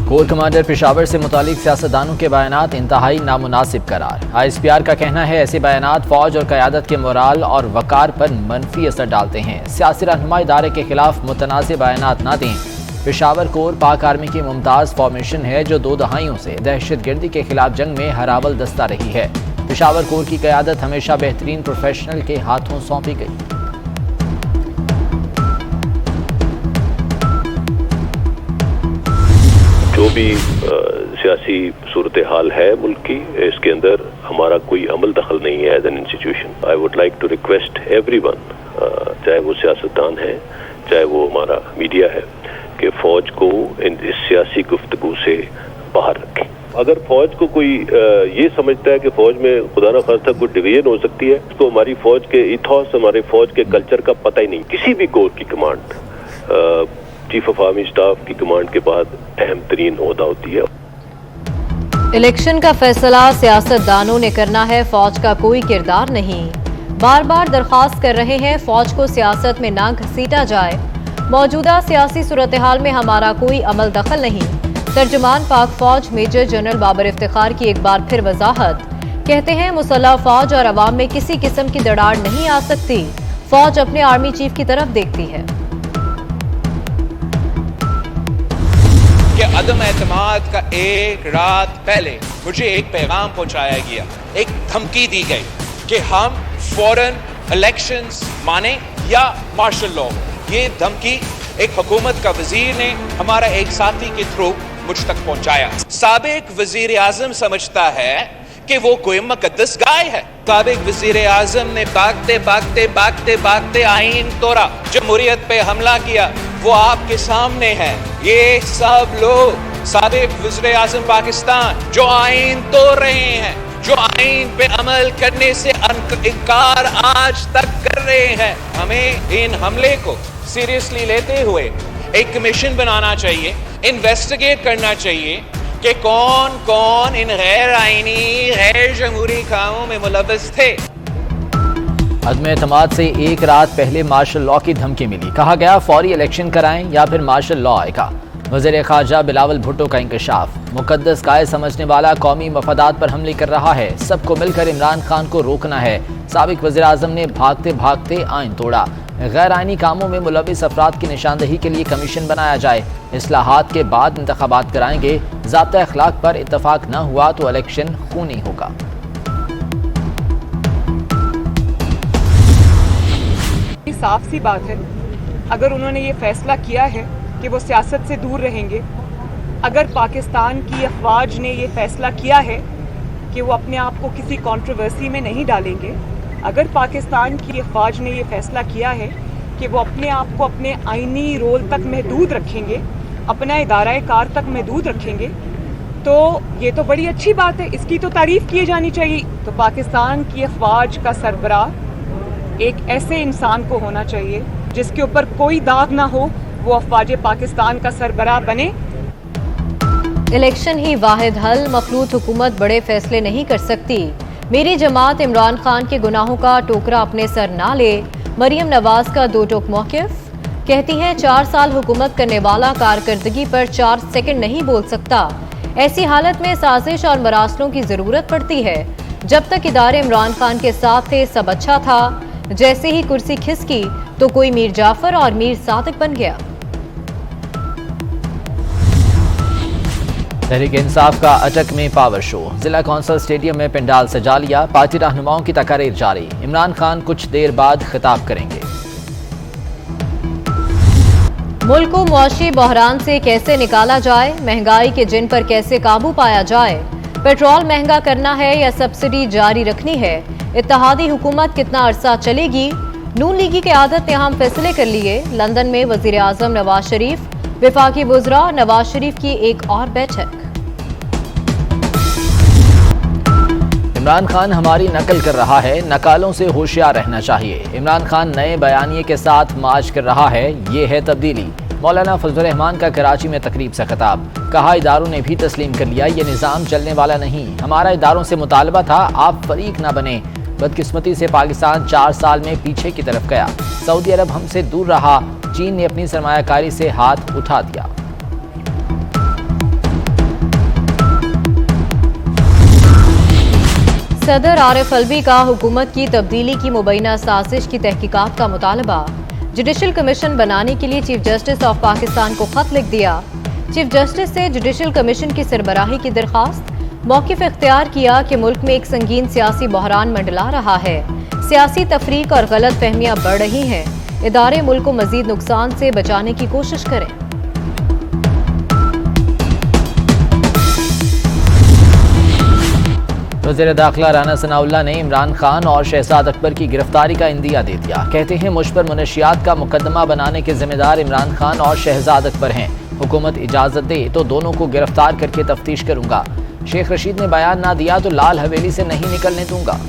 Core commander Peshawar से मुतालिक सियासतदानों के बयानात इंतहाई नामुनासिब करार। ISPR का कहना है ऐसे बयानात फौज और क़यादत के मोराल और वकार पर मनफी असर डालते हैं। सियासी रहनुमा इदारे के खिलाफ मुतनाज़ बयानात ना दें। पेशावर कोर पाक आर्मी की मुमताज़ फॉर्मेशन है जो 2 दहाइयों से दहशत गर्दी के खिलाफ जंग में हरावल दस्ता रही है। पेशावर कोर की क़यादत हमेशा बेहतरीन प्रोफेशनल के हाथों सौंपी गई। जो भी सियासी सूरत हाल है मुल्क की, इसके अंदर हमारा कोई अमल दखल नहीं है as an institution. I would like to request everyone, चाहे वो सियासतदान है चाहे वो हमारा मीडिया है, कि फौज को इस सियासी गुफ्तगू से बाहर रखें। अगर फौज को कोई ये समझता है कि फौज में खुदा न खास्ता कोई डिवीजन हो सकती है, तो हमारी फौज के इथॉस, हमारे फौज के कल्चर का पता ही नहीं। किसी भी कोर की command chief of army staff की कमांड के बाद अहम तरीन ओहदा होती है। इलेक्शन का फैसला सियासतदानों ने करना है, फौज का कोई किरदार नहीं। बार बार दरख्वास्त कर रहे हैं फौज को सियासत में ना घसीटा जाए। मौजूदा सियासी सूरत हाल में हमारा कोई अमल दखल नहीं। तर्जुमान पाक फौज मेजर जनरल बाबर इफ्तिखार की एक बार फिर वजाहत। कहते हैं मुसल्लह फौज और अवाम में किसी किस्म की दरार नहीं आ सकती। फौज अपने आर्मी चीफ की तरफ देखती है। कि अदम एतमाद का एक रात पहले मुझे एक पैगाम पहुंचाया गया, एक धमकी दी गई कि हम फौरन इलेक्शंस माने या मार्शल लॉ। ये धमकी एक हुकूमत का वजीर ने हमारा एक साथी के थ्रू मुझ तक पहुंचाया। साबिक वजीर आजम समझता है कि वो कोई मुकद्दस गाय है। साबिक वजीर आजम ने भागते भागते भागते भागते आईन तोड़ा, जमहूरियत पे हमला किया। वो आपके सामने है। ये सब लोग साबिक वज़ीर आज़म पाकिस्तान जो आईन तोड़ रहे हैं, जो आईन पे अमल करने से इनकार आज तक कर रहे हैं। हमें इन हमले को सीरियसली लेते हुए एक कमीशन बनाना चाहिए, इन्वेस्टिगेट करना चाहिए कि कौन कौन इन गैर आईनी गैर जमहूरी कामों में मुलव्वस थे। अदम एतमाद से एक रात पहले मार्शल लॉ की धमकी मिली। कहा गया फौरी इलेक्शन कराएं या फिर मार्शल लॉ आएगा। वज़ीर ख़ारजा बिलावल भुट्टो का इंकशाफ। मुकद्दस गाय समझने वाला कौमी मफादात पर हमले कर रहा है। सबको मिलकर इमरान खान को रोकना है। साबिक वज़ीर आज़म ने भागते भागते आइन तोड़ा। गैर आइनी कामों में मुलव्वस अफराद की निशानदही के लिए कमीशन बनाया जाए। इस्लाहात के बाद इंतखाबात कराएंगे। ज़ाब्ता अखलाक पर इत्तफाक न हुआ तो इलेक्शन खूनी होगा। साफ सी बात है, अगर उन्होंने ये फैसला किया है कि वो सियासत से दूर रहेंगे, अगर पाकिस्तान की अफवाज ने ये फैसला किया है कि वो अपने आप को किसी कंट्रोवर्सी में नहीं डालेंगे, अगर पाकिस्तान की अफवाज ने ये फैसला किया है कि वो अपने आप को अपने आईनी रोल तक महदूद रखेंगे, अपना इदारा कार तक महदूद रखेंगे, तो ये तो बड़ी अच्छी बात है, इसकी तो तारीफ की जानी चाहिए। तो पाकिस्तान की अफवाज का सरबराह एक ऐसे इंसान को होना चाहिए जिसके ऊपर कोई दाग ना हो, वो अफवाज पाकिस्तान का सरबराह बने। इलेक्शन ही वाहिद हल, मखलूत हुकूमत बड़े फैसले नहीं कर सकती। मेरी जमात इमरान खान के गुनाहों का टोकरा अपने सर ना ले। मरियम नवाज का दो टोक मौक़िफ़। कहती हैं 4 साल हुकूमत करने वाला कारकर्दगी पर 4 सेकंड नहीं बोल सकता। ऐसी हालत में साजिश और मरासलों की जरूरत पड़ती है। जब तक इदारे इमरान खान के साथ थे सब अच्छा था, जैसे ही कुर्सी खिसकी तो कोई मीर जाफर और मीर सादिक बन गया। तहरीक इंसाफ का अटक में पावर शो। जिला कौंसिल स्टेडियम में पंडाल सजा लिया। पार्टी रहनुमाओं की तकारीर जारी। इमरान खान कुछ देर बाद खिताब करेंगे। मुल्क को मुआशी बहरान से कैसे निकाला जाए, महंगाई के जिन पर कैसे काबू पाया जाए, पेट्रोल महंगा करना है या सब्सिडी जारी रखनी है, इत्तेहादी हुकूमत कितना अरसा चलेगी, नून लीगी क़यादत ने अहम फैसले कर लिए। लंदन में वज़ीर आज़म नवाज शरीफ, वफाकी वुज़रा नवाज शरीफ की एक और बैठक। इमरान खान हमारी नकल कर रहा है, नकालों से होशियार रहना चाहिए। इमरान खान नए बयानिए के साथ मार्च कर रहा है, ये है तब्दीली। मौलाना फजल रहमान का कराची में तकरीब से खिताब। कहा इदारों ने भी तस्लीम कर लिया ये निज़ाम चलने वाला नहीं। हमारा इदारों से मुतालबा था आप फरीक ना बने। बदकिस्मती से पाकिस्तान 4 साल में पीछे की तरफ गया। सऊदी अरब हमसे दूर रहा। चीन ने अपनी सरमायाकारी से हाथ उठा दिया। सदर आरिफ अलवी का हुकूमत की तब्दीली की मुबैना साजिश की तहकीकात का मुतालबा। जुडिशल कमीशन बनाने के लिए चीफ जस्टिस ऑफ पाकिस्तान को खत लिख दिया। चीफ जस्टिस से जुडिशल कमीशन की सरबराही की दरखास्त। मौक़िफ़ इख्तियार किया कि मुल्क में एक संगीन सियासी बहरान मंडला रहा है। सियासी तफरीक और गलत फहमियां बढ़ रही हैं। इदारे मुल्क को मजीद नुकसान से बचाने की कोशिश करें। वज़ीर दाखिला राना सनाउल्लाह ने इमरान खान और शहजाद अकबर की गिरफ्तारी का इंदिया दे दिया। कहते हैं मुझ पर मुनशियात का मुकदमा बनाने के जिम्मेदार इमरान खान और शहजाद अकबर हैं। हुकूमत इजाजत दे तो दोनों को गिरफ्तार करके तफ्तीश करूंगा। शेख रशीद ने बयान ना दिया तो लाल हवेली से नहीं निकलने दूंगा।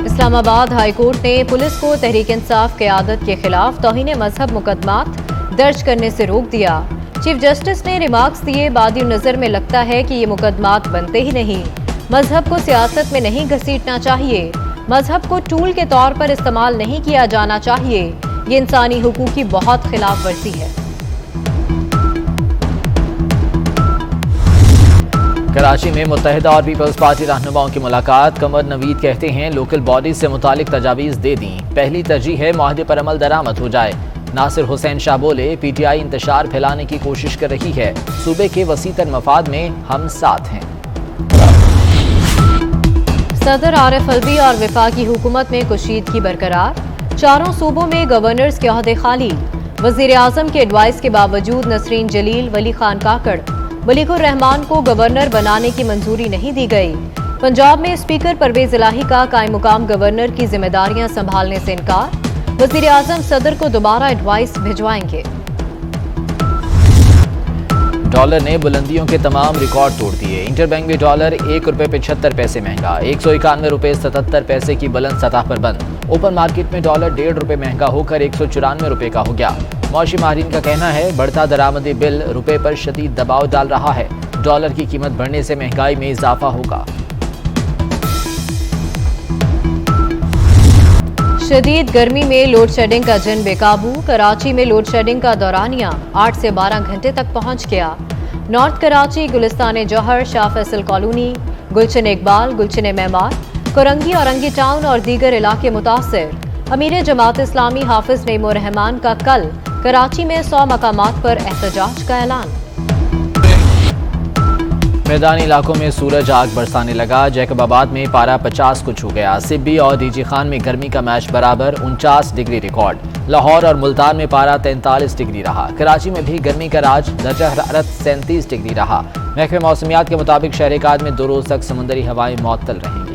इस्लामाबाद हाई कोर्ट ने पुलिस को तहरीक इंसाफ क़यादत के खिलाफ तौहीन मजहब मुकदमात दर्ज करने से रोक दिया। चीफ जस्टिस ने रिमार्क्स दिए, बादी नजर में लगता है कि ये मुकदमात बनते ही नहीं। मजहब को सियासत में नहीं घसीटना चाहिए। मजहब को टूल के तौर पर इस्तेमाल नहीं किया जाना चाहिए। ये इंसानी हुकूक की बहुत खिलाफ वर्जी है। कराची में मुत्तहिदा और पीपल्स पार्टी रहनुमाओं की मुलाकात। कमर नवीद कहते हैं लोकल बॉडी से मुतालिक तजावीज़ दे दी। पहली तरजीह है मुआहदे पर अमल दरामद हो जाए। नासिर हुसैन शाह बोले PTI इंतशार फैलाने की कोशिश कर रही है। सूबे के वसीतर मफाद में हम साथ हैं। सदर आरिफ अलवी और वफाकी हुकूमत में कुशीदगी बरकरार। चारों सूबों में गवर्नर्स के ओहदे खाली। वजीर आजम के एडवाइस के बावजूद नसरीन जलील, वली खान काकड़, मलिकुर रहमान को गवर्नर बनाने की मंजूरी नहीं दी गई। पंजाब में स्पीकर परवेज इलाही का कायम मुकाम गवर्नर की जिम्मेदारियां संभालने से इनकार। वजीर आजम सदर को दोबारा एडवाइस भिजवाएंगे। डॉलर ने बुलंदियों के तमाम रिकॉर्ड तोड़ दिए। इंटरबैंक में डॉलर ₹1.75 महंगा, 191 रुपये 77 पैसे की बुलंद सतह पर बंद। ओपन मार्केट में डॉलर ₹1.5 महंगा होकर 194 रुपये का हो गया। मौशी माहिरीन का कहना है बढ़ता दरामदी बिल रुपये पर शदीद दबाव डाल रहा है। डॉलर की कीमत बढ़ने से महंगाई में इजाफा होगा। शदीद गर्मी में लोड शेडिंग का जन बेकाबू। कराची में लोड शेडिंग का दौरानिया 8 से 12 घंटे तक पहुंच गया। नॉर्थ कराची, गुलिस्तान जौहर, शाह फैसल कॉलोनी, गुलशन इकबाल, गुलशन मेमार, कोरंगी, औरंगी टाउन और दीगर इलाके मुतासिर। अमीर जमात इस्लामी हाफिज नईमुर रहमान का कल कराची में 100 मकामात पर एहतजाज का ऐलान। मैदानी इलाकों में सूरज आग बरसाने लगा। जैकबाबाद में पारा 50 को छू गया। सिब्बी और डीजी खान में गर्मी का मैच बराबर 49 डिग्री रिकॉर्ड। लाहौर और मुल्तान में पारा 43 डिग्री रहा। कराची में भी गर्मी का राज, दर्जा हरारत 37 डिग्री रहा। महकमे मौसमियात के मुताबिक शहर काद में 2 रोज तक समुद्री हवाएं मुअत्तल रहेंगी।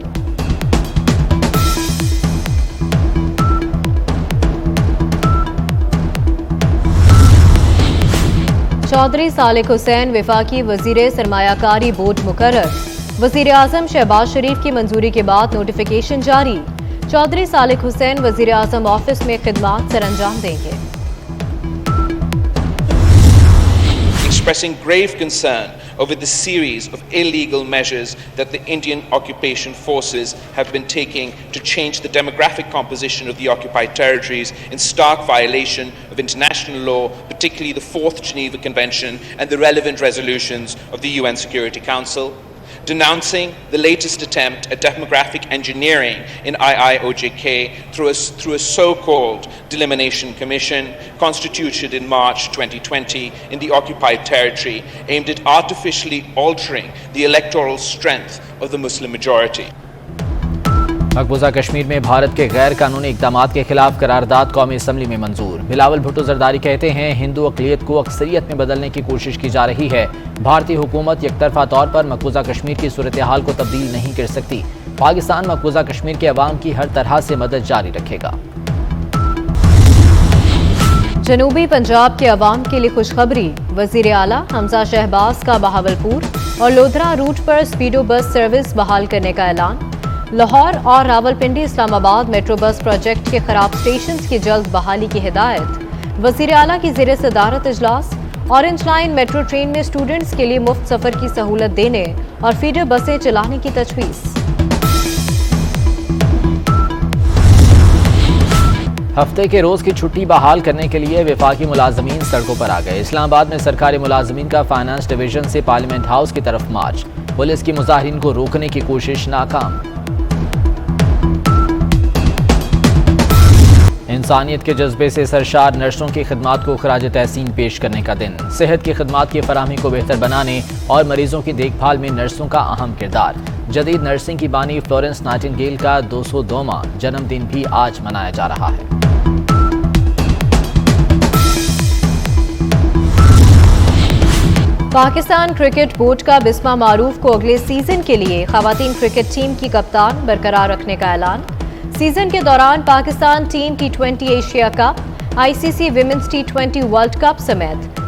चौधरी सालिक हुसैन वफाकी वजीर सरमायाकारी बोर्ड मुकर्रर। वजीर आजम शहबाज शरीफ की मंजूरी के बाद नोटिफिकेशन जारी। चौधरी सालिक हुसैन वजीर आजम ऑफिस में खिदमात सरअंजाम देंगे। Expressing grave concern over the series of illegal measures that the Indian occupation forces have been taking to change the demographic composition of the occupied territories in stark violation of international law, particularly the 4th Geneva Convention and the relevant resolutions of the UN Security Council. Denouncing the latest attempt at demographic engineering in IIOJK through a so-called Delimitation Commission constituted in March 2020 in the occupied territory aimed at artificially altering the electoral strength of the Muslim majority. मकबूजा Kashmir में भारत के गैर कानूनी इक़दामात के खिलाफ करारदाद कौमी assembly में मंजूर। बिलावल भुट्टो जरदारी कहते हैं हिंदू अक़लियत को अक्सरियत में बदलने की कोशिश की जा रही है। भारतीय हुकूमत एकतरफा तौर पर मकबूजा कश्मीर की सूरत हाल को तब्दील नहीं कर सकती। पाकिस्तान मकबूजा कश्मीर के अवाम की हर तरह से मदद जारी रखेगा। जनूबी पंजाब के अवाम के लिए खुशखबरी। वजीर आला हमजा शहबाज का बहावलपुर और लोधरा रूट पर स्पीडो बस सर्विस बहाल करने का ऐलान। लाहौर और Rawalpindi Islamabad metro bus project के खराब स्टेशन की जल्द बहाली की हिदायत। वजीर आला की ज़ेरे सदारत इजलास। ऑरेंज लाइन मेट्रो ट्रेन में स्टूडेंट्स के लिए मुफ्त सफर की सहूलत देने और फीडर बसें चलाने की तजवीज़। हफ्ते के रोज की छुट्टी बहाल करने के लिए वफाकी मुलाजमीन सड़कों पर आ गए। इस्लामाबाद में सरकारी मुलाजमीन का फाइनेंस डिवीजन से पार्लियामेंट हाउस की तरफ मार्च। पुलिस की मुजाहिरीन को रोकने की कोशिश नाकाम। इंसानियत के जज्बे से सरशार नर्सों की खिदमात को खराज तहसीन पेश करने का दिन। सेहत की खिदमात की फराहमी को बेहतर बनाने और मरीजों की देखभाल में नर्सों का अहम किरदार। जदीद नर्सिंग की बानी फ्लोरेंस नाइटिंगेल का 202वां जन्मदिन भी आज मनाया जा रहा है। पाकिस्तान क्रिकेट बोर्ड का बिस्मा मारूफ को अगले सीजन के लिए खवातीन क्रिकेट टीम की कप्तान बरकरार रखने का ऐलान। सीजन के दौरान Pakistan team T20 Asia cup, ICC women's T20 world cup समेत